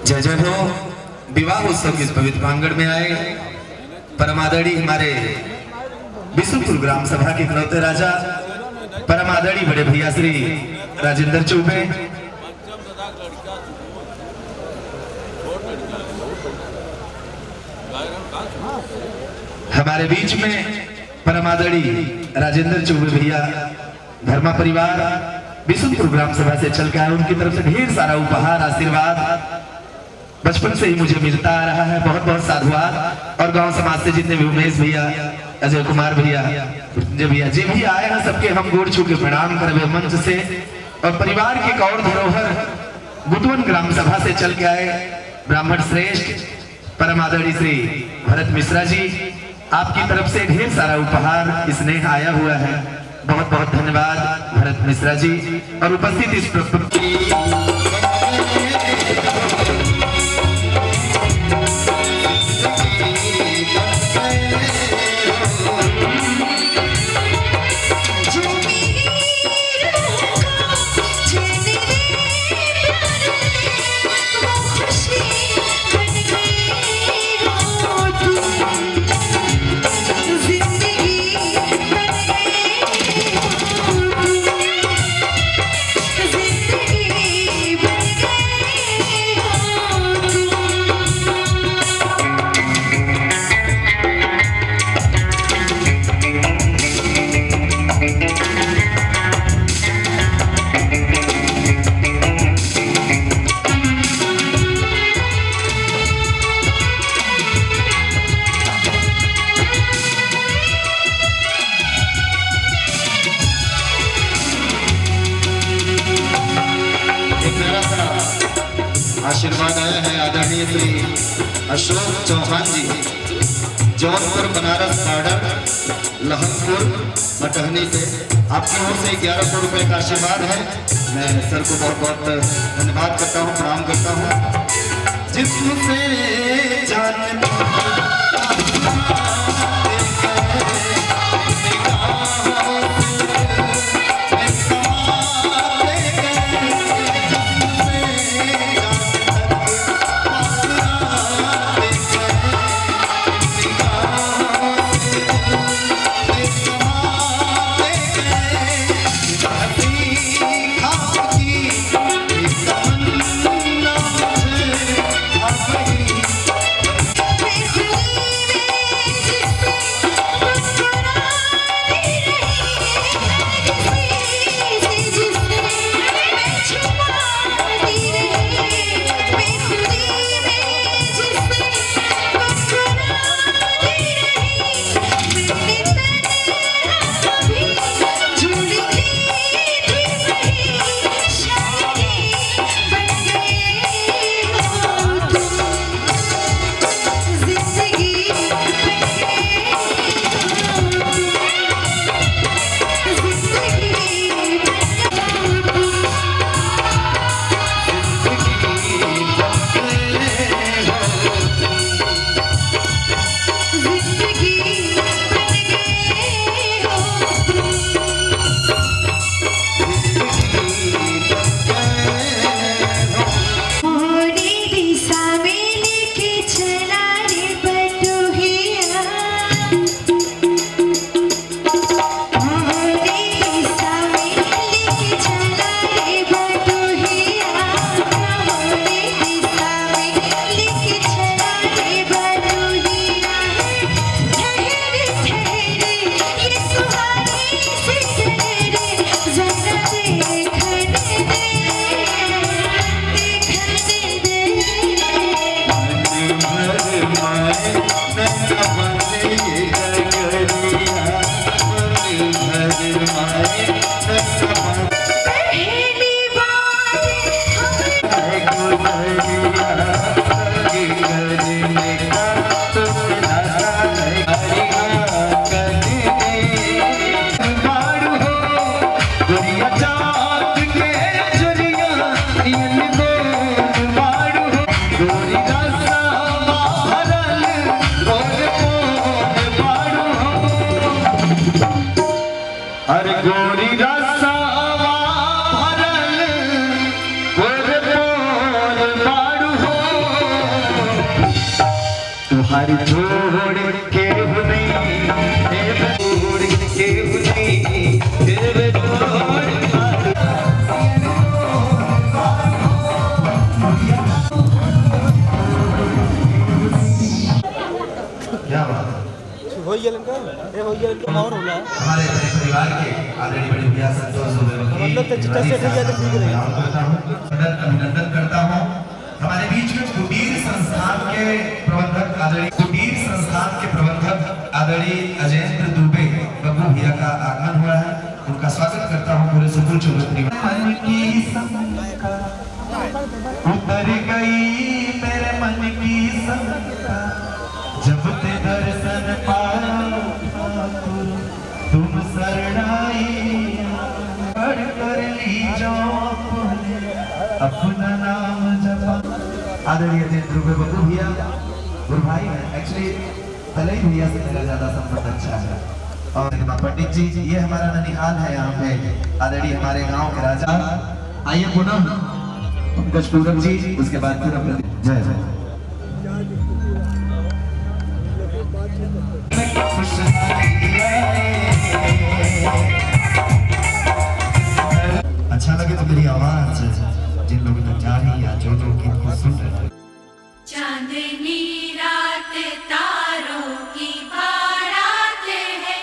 जय जय हो। विवाह उत्सव के इस पवित्र प्रांगण में आए परमादड़ी हमारे बिशुनपुर ग्राम सभा के इकलौते राजा परमादड़ी बड़े भैया श्री राजेंद्र चौबे, हमारे बीच में परमादड़ी राजेंद्र चौबे भैया धर्मा परिवार बिशुनपुर ग्राम सभा से चल के आए। उनकी तरफ से ढेर सारा उपहार आशीर्वाद बचपन से ही मुझे मिलता आ रहा है। बहुत बहुत साधुवाद। और गांव समाज से जितने भी उमेश भैया, अजय कुमार भैया, भैया जी भी आए हैं, सबके हम गोड़ छू के प्रणाम करवे मंच से। और परिवार की एक और धरोहर बुटवन ग्राम सभा से चल के आए ब्राह्मण श्रेष्ठ परमादड़ी श्री भरत मिश्रा जी, आपकी तरफ से ढेर सारा उपहार स्नेह आया हुआ है। बहुत बहुत धन्यवाद भरत मिश्रा जी। और उपस्थित इस आशीर्वाद आया है आदरणीय श्री अशोक चौहान जी, जौनपुर बनारस बॉर्डर लहनपुर मटहनी से। आपकी ओर से 1100 रुपए का आशीर्वाद है। मैं सर को बहुत बहुत धन्यवाद करता हूँ, प्रणाम करता हूँ। जिससे जान भरल गोर पोर बाड़ू हो। तोहारी छोड़ के हुई छोड़ के हुई क्या बात है? हमारे परिवार के आदरणीय बड़े भैया संतोष अभिनंदन करता हूँ। हमारे बीच में कुटीर संस्थान के प्रबंधक आदरणीय अजयेंद्र दुबे बब्बू भैया का आगमन हुआ है। उनका स्वागत करता हूँ पूरे सुकुल चौबे परिवार। उतर गई मेरे मन की शंका जब ते दर्शन पाया तुम शरणाई पढ़ कर ली जाओ अपना नाम जपा। आदरणीय ध्रुव बब्बू भैया और भाई है एक्चुअली तलई भैया से मेरा ज्यादा संपर्क अच्छा है। और पंडित जी ये हमारा ननिहाल है यहाँ पे आदरणीय हमारे गांव के राजा। आइए पुनः गजपूरम जी उसके बाद फिर अपने जय जय। अच्छा लगे तो मेरी आवाज जिन लोगों तक जा रही है जो लोग गीत को सुन रहे हैं। चांदनी रात तारों की बारात है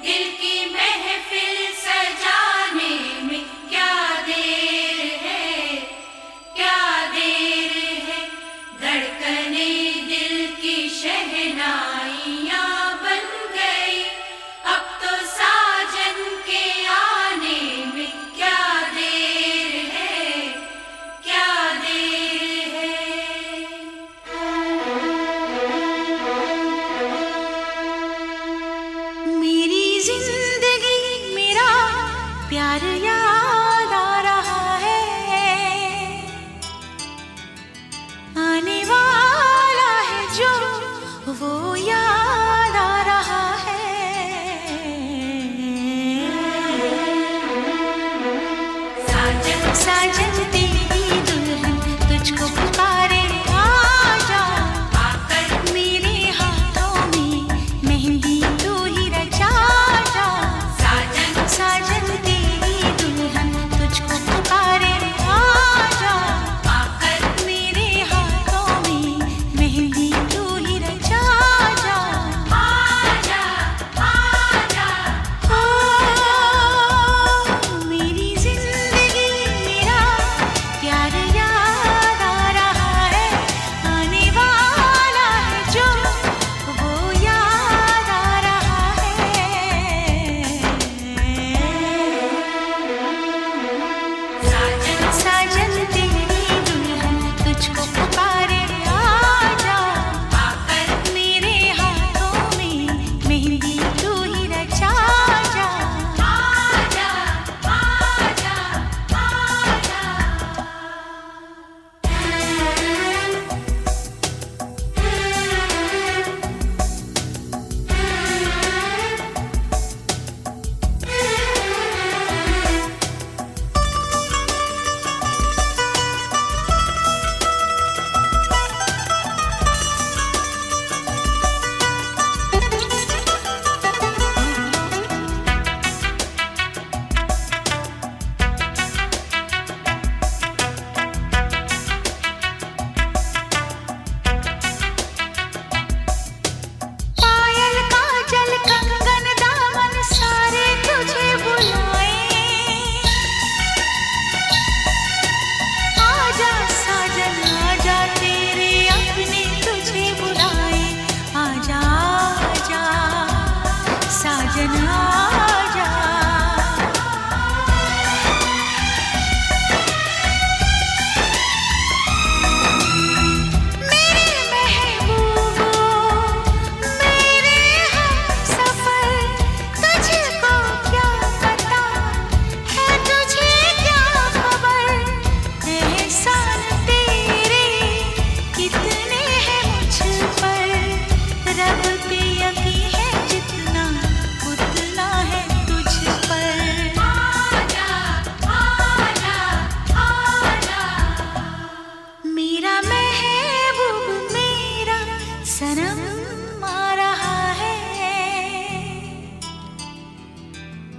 दिल की महफिल सजाने में क्या देर है धड़कने दिल की शहनाइयां बन गई अब तो सा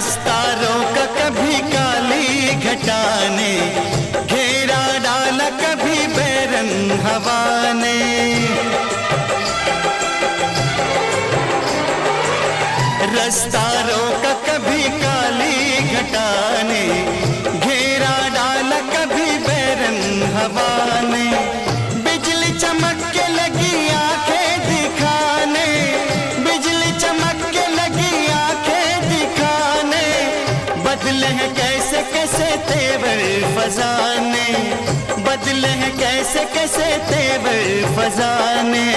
रास्ता रोका कभी काली घटा ने, घेरा डाला कभी बैरन हवा ने। रास्ता रोका कभी काली घटा ने, घेरा डाला कभी बैरन हवा ने। बिजली चमक के लगी आंखें दिखाने, बिजली चमक के लगी आंखें दिखाने। बदले हैं कैसे कैसे तेवर फजाने, बदले हैं कैसे कैसे तेवर फजाने।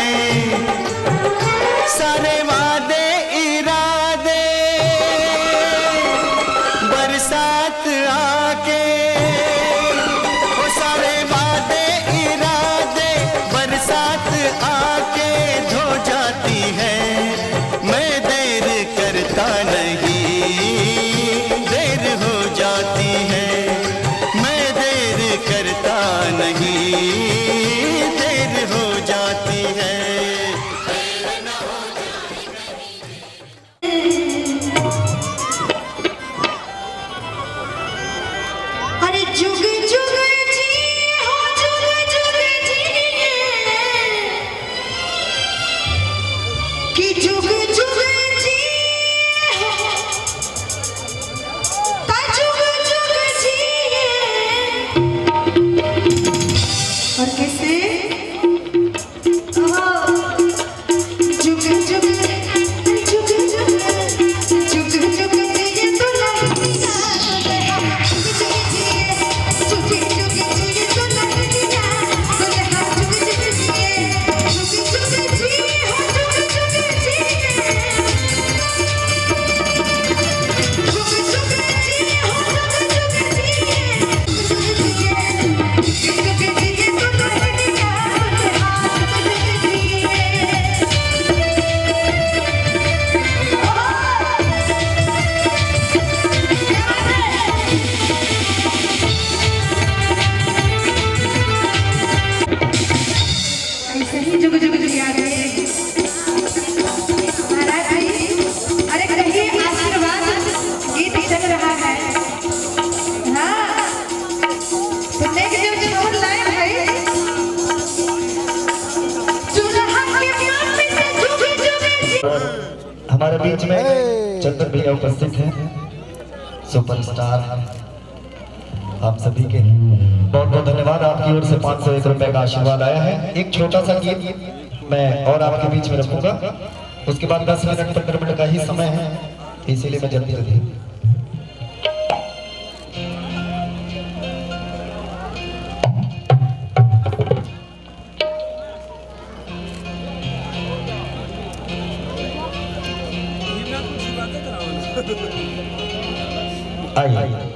सारे वादे इरादे बरसात आके, वो सारे वादे इरादे बरसात आके धो जाती है। मैं देर करता नहीं, देर हो जाती है। मैं देर करता नहीं, देर हो जाती है। अरे जुग जुग जी हो, जुग जुग जी कि जुग जुग जी हो, ता जुग जुग जी। और कैसे जुग जुग जुग जुग जुग जुग जी तो नहीं जुग जुग जुग आ गए महाराज जी। अरे कहिए आशीर्वाद गीत चल रहा है। हाँ तो देख जो छोड़ लाए भाई, चूल्हा के पास से जुग जुग जी। हमारे बीच में चंदन भैया उपस्थित हैं, सुपरस्टार। आप सभी के बहुत बहुत धन्यवाद। आपकी ओर से 501 रुपए का आशीर्वाद आया है। एक छोटा सा गीत मैं और आपके बीच में रखूंगा, उसके बाद 10 मिनट 15 मिनट का ही समय है, इसीलिए मैं जल्दी जल्दी। आइए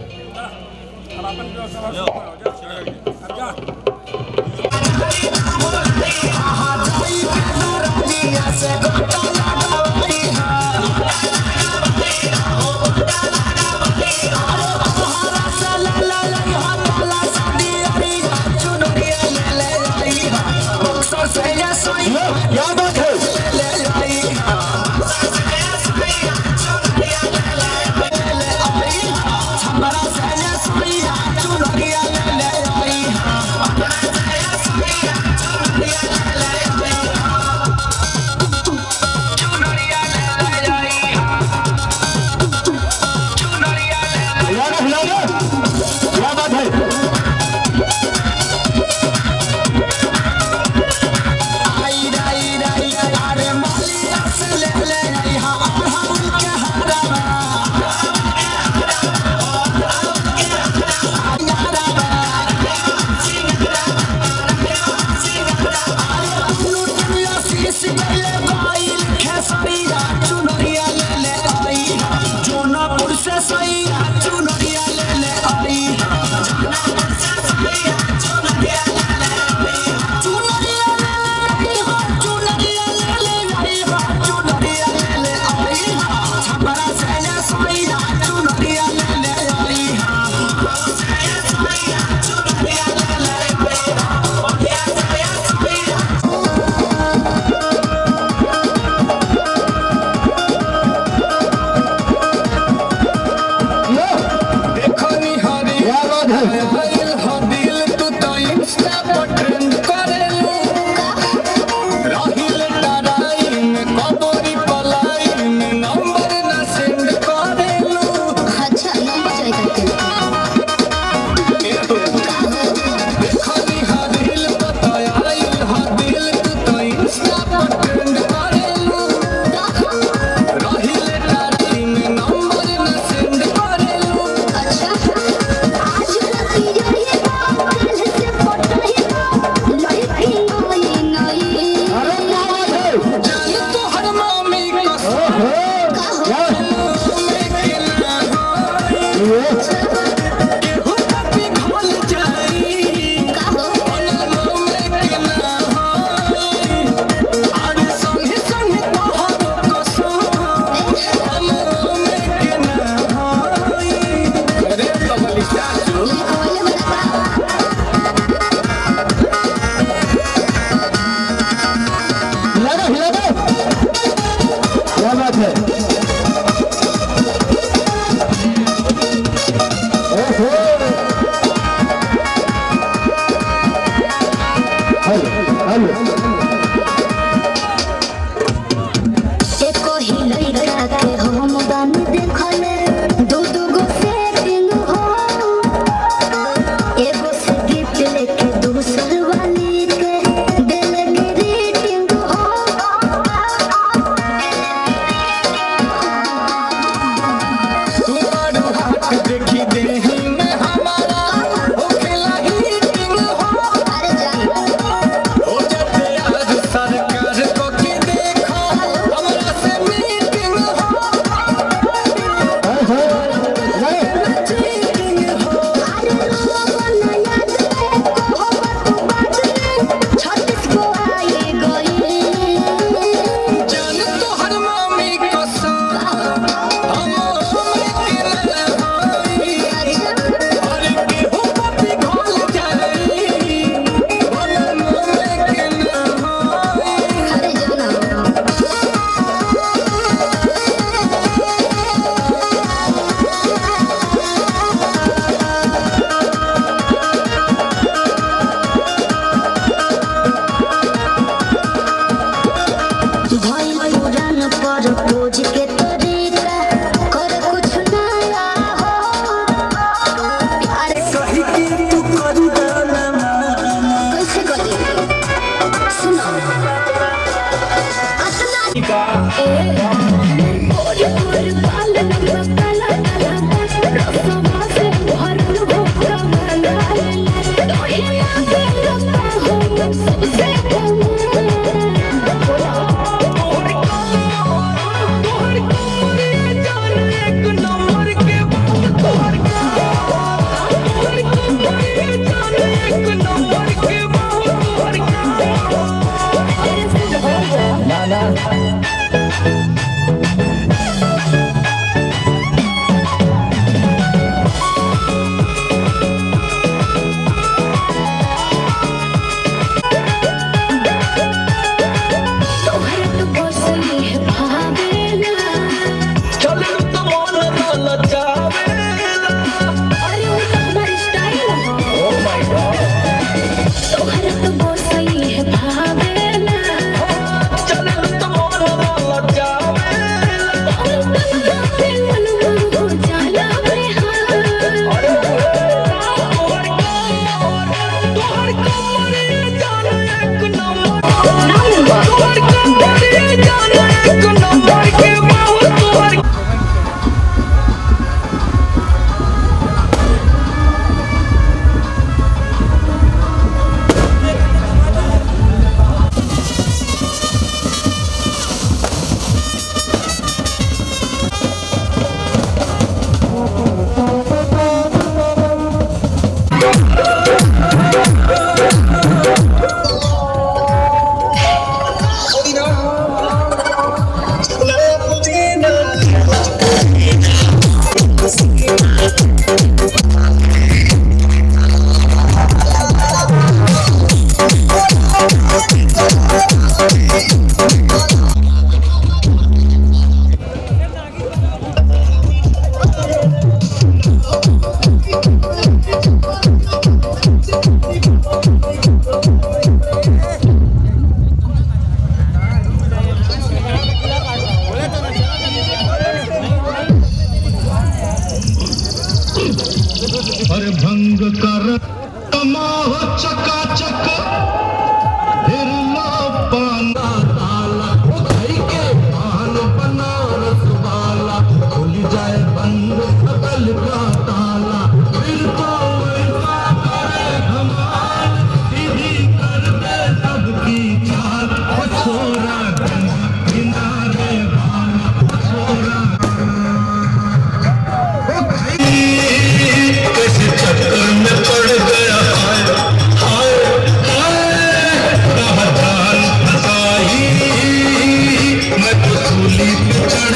और भंग कर तमाह चकाचक फिर लो पाना ताला ओ भाई के पान बनारस वाला खुल जाए बंद सकल का ताला फिर तो ऐसा करे धमाल सीधी कर दे सबकी चाल ओ छोरा किनारे वाला ओ छोरा ओ भाई किस चक्कर में पड़ गया हाय हाय राह जान फसाई मैं तो सूली पे चढ़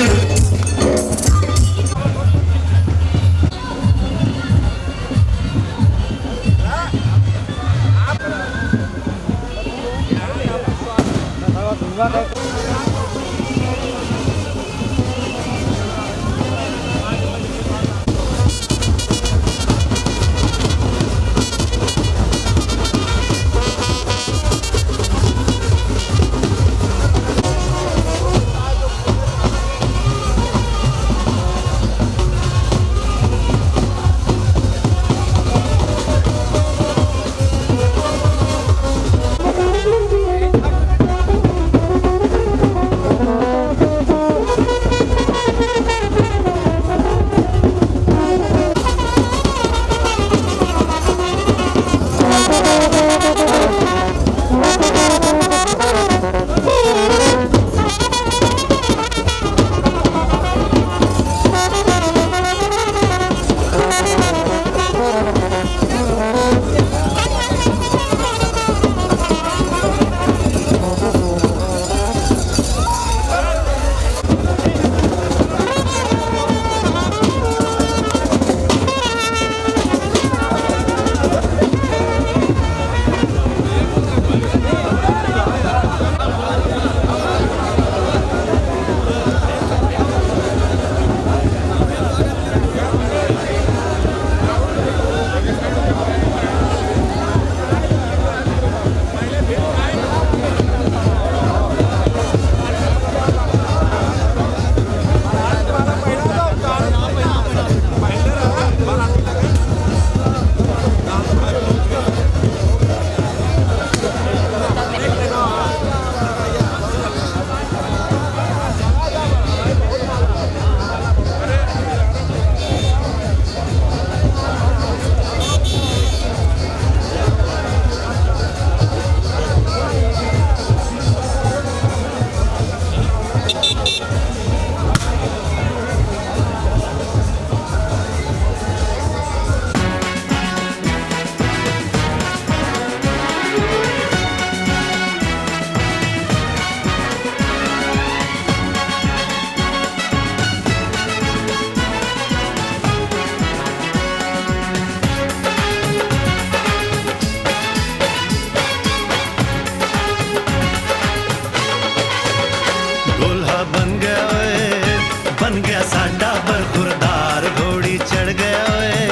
बन गया साडा बरखुरदार घोड़ी चढ़ गया ओए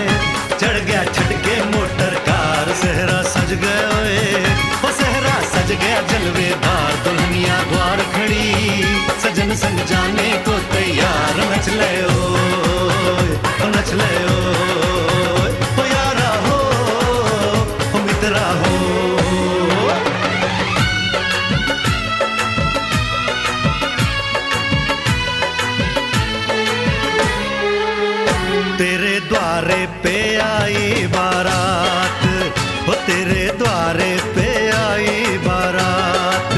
चढ़ गया छटके मोटर कार सहरा सज गया ओए ओ सहरा सज गया जलवेदार दुल्हनिया द्वार खड़ी सजन संग जाने को तैयार नच ले ओ नच ले ओ यारा हो ओ मित्रा हो तेरे द्वारे पे आई बारात वो तेरे द्वारे पे आई बारात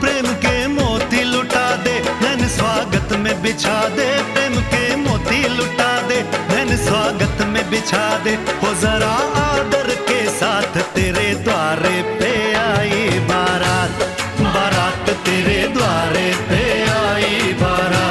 प्रेम के मोती लुटा दे नैन स्वागत में बिछा दे प्रेम के मोती लुटा दे नैन स्वागत में बिछा दे हो जरा आदर के साथ तेरे द्वारे पे आई बारात बारात तेरे द्वारे पे आई बारात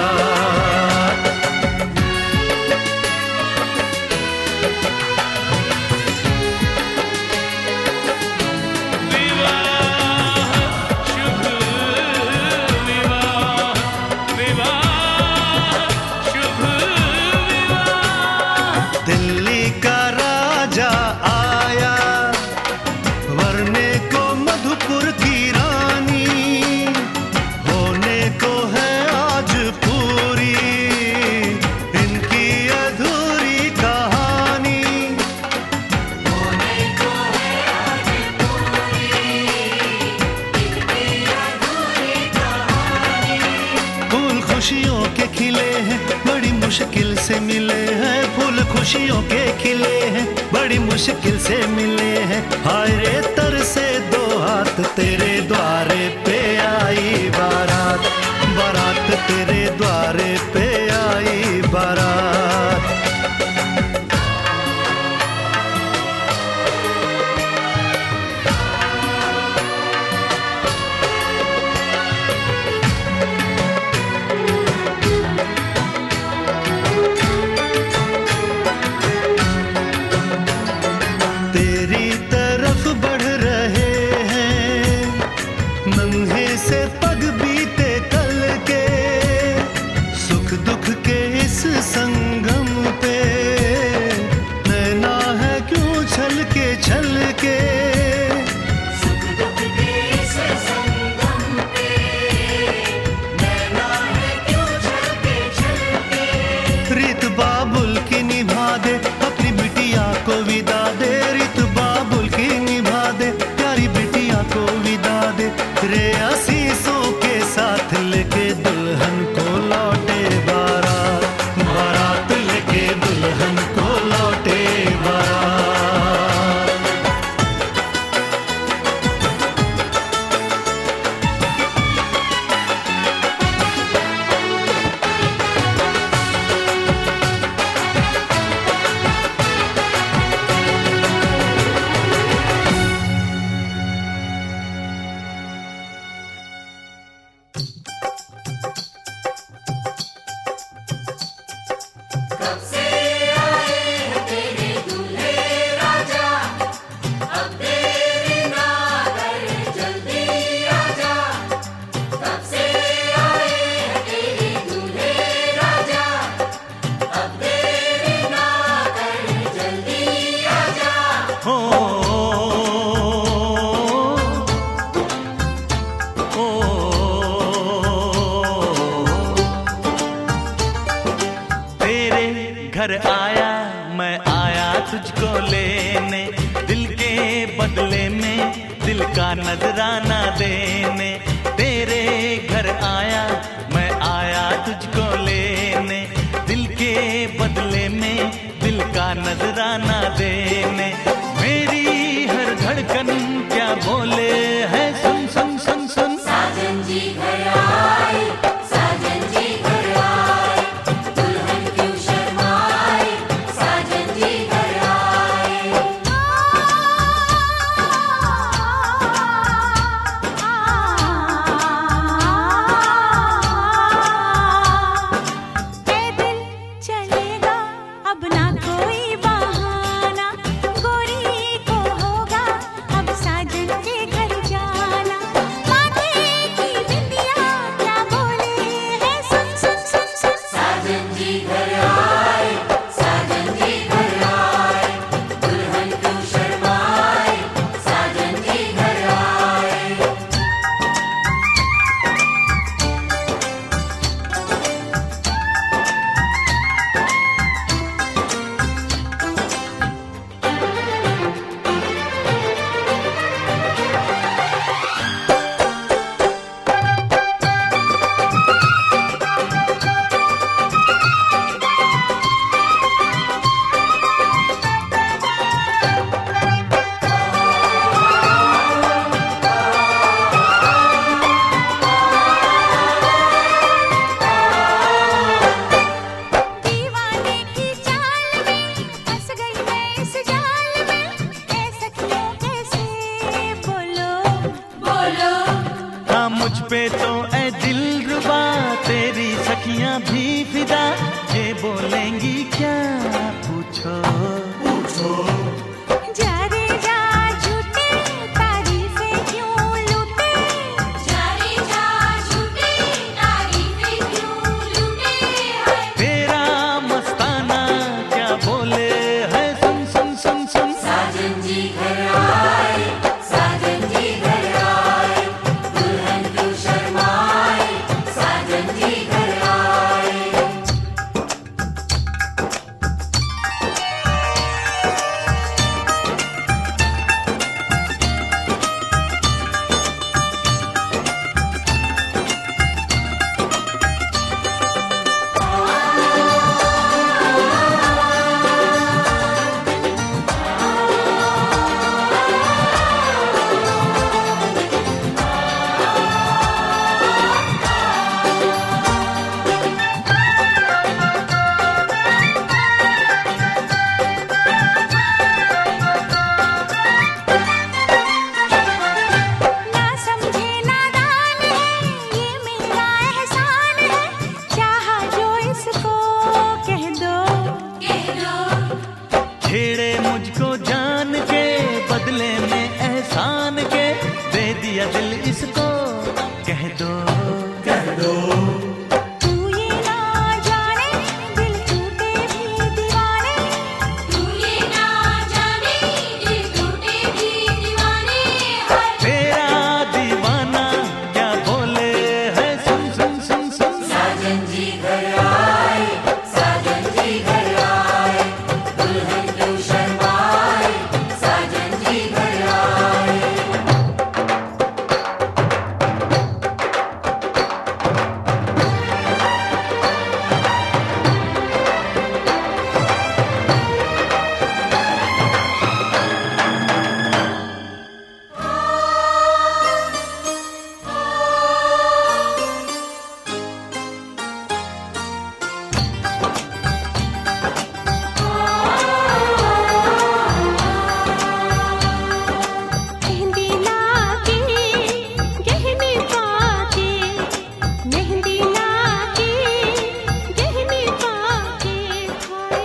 खुशियों के खिले हैं, बड़ी मुश्किल से मिले हैं। हाय रे तरसे दो हाथ, तेरे द्वारे पे आई बारात, बारात तेरे द्वारे पे आई बारात। तेरी तरफ बढ़ रहे हैं नन्हे से पग बीते कल के, सुख दुख के इस संगम पे नैना है क्यों छल के। सुख दुख के इस संगम पे नैना है क्यों छलके। रीत बाबुल की निभा दे, अपनी बिटिया को विदा दे। रीत बाबुल की निभा दे, प्यारी बिटिया को विदा दे। रे आशीषों के साथ लेके दुल्हन को लौटे बारात, बारात लेके दुल्हन को लौटे बारात। कब से आए हैं तेरे दूल्हे राजा, अब देरी ना कर जल्दी आजा। कब से आए हैं तेरे दूल्हे राजा, अब देरी ना कर जल्दी आजा। हो तेरे घर आया मैं आया तुझको लेने, दिल के बदले में दिल का नजराना देने। तेरे घर आया मैं आया तुझको लेने, दिल के बदले में दिल का नजराना देने। मेरी हर धड़कन क्या बोले है, सुन सुन सुन सुन। साजन जी घर आए, साजन जी घर आए, दुल्हन क्यों शर्माए, साजन जी घर आए। पैदल चलेगा अब ना कोई बहाना, गोरी को होगा अब साजन के घर जाना। माथे की बिंदिया क्या बोले है, सुन सुन सुन सुन। साजन जी घर आए, साजन जी घर आए, दुल्हन क्यों शर्माए, साजन जी घर आए। दीवाने की चाल में फंस गई मैं इस जाल में, ए सखियों कैसे बोलो बोलो हाँ मुझ पे तो ऐ दिलरुबा, तेरी सखियां भी फिदा। ये बोलेंगी क्या पूछो, जा रे जा झूठे तारीफें क्यों लूटे। जारी जा झूठी तारीफें क्यों लूटे हैं। तेरा मस्ताना क्या बोले है, सुन सुन सुन सुन। साजन जी घर आए, साजन जी घर आए, दुल्हन क्यों शर्माए, साजन जी घर आए। छेड़े मुझको जान के, बदले में एहसान के, दे दिया दिल इसको, कह दो तू ये ना जाने दिल टूटे भी दीवाने, तू ये ना जाने दिल टूटे भी दीवाने। तेरा दीवाना क्या बोले है, सुन सुन सुन सुन। साजन जी घर आए, साजन जी घर आए, दुल्हन क्यों शर्माए, साजन जी घर आए। मेहंदी लाके गहने पाके, मेहंदी लाके गहने पाके, हाय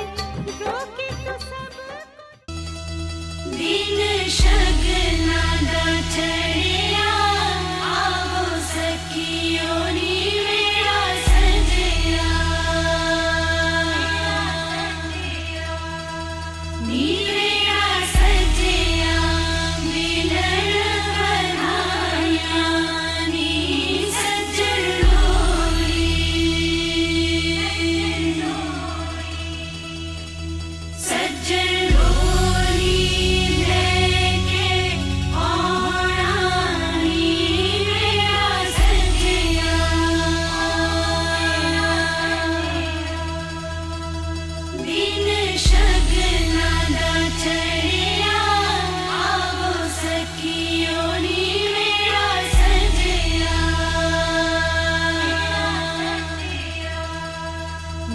रोके तो सब दिन शगना दा चढ़िया, आवो सखियो नी मेरा सजया, नी मेरा सजया, मिलन बनाया नी सजन लोरी, सजन लोरी लेके आना नी मेरा सजया, दिन शगना दा चढ़िया, आवो सखियो नी मेरा सजया,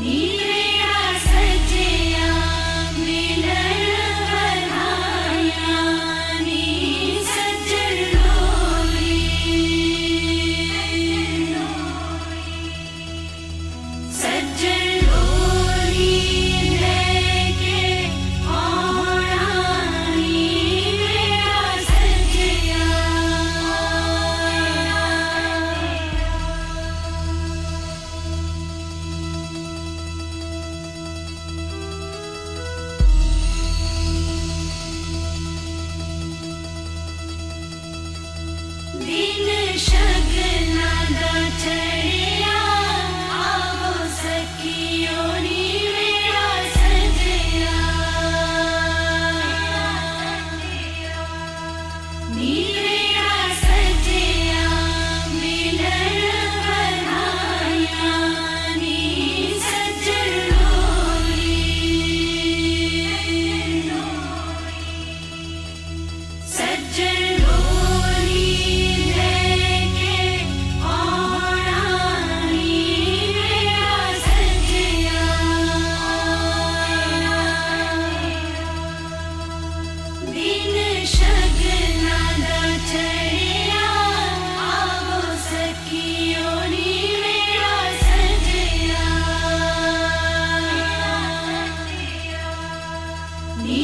नी मेरा सजया, मिलन बनाया नी सजन लोरी, सजन लोरी लेके आना नी मेरा सजया। दिन शगना दा चढ़िया, आवो सखियो नी मेरा सजया, नी मेरा सजया, मिलन बनाया नी सजन लोरी, सजन लोरी लेके आना नी मेरा सजया, दिन शगना दा चढ़िया, आवो सखियो नी मेरा सजया, नी